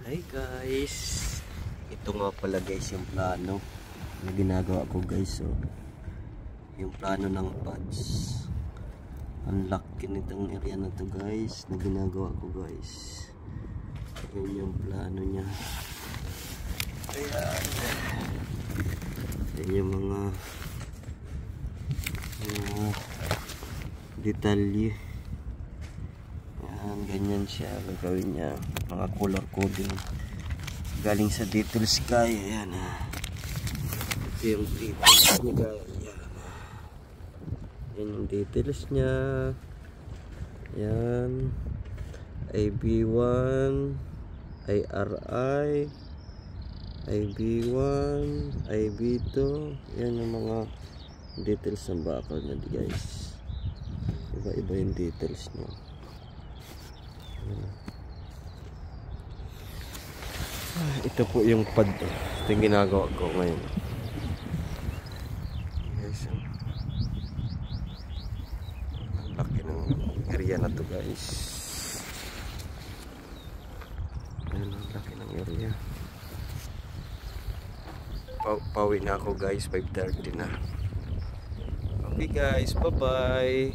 Hi guys, ito nga pala guys yung plano na ginagawa ko guys. So yung plano ng pads, ang laki nitong area na to guys na ginagawa ko guys. Yun yung plano nya. Ayan, yung mga detalye. Ayan, ganyan siya gagawin niya, mga color coding galing sa Detail Sky. Ayan, ito yung details niya guys. Ayan, yan yung details niya. Ayan, IB1, IRI, IB1, IB2. Yan yung mga details ng bakal niya guys. Iba-iba yung details niya. Ito po yung pad. Ito yung ginagawa ko ngayon guys. Ang laki ng area na to guys. Ayan, ang laki ng area. Pauwi na ako guys, 5:30 na. Okay guys, bye bye.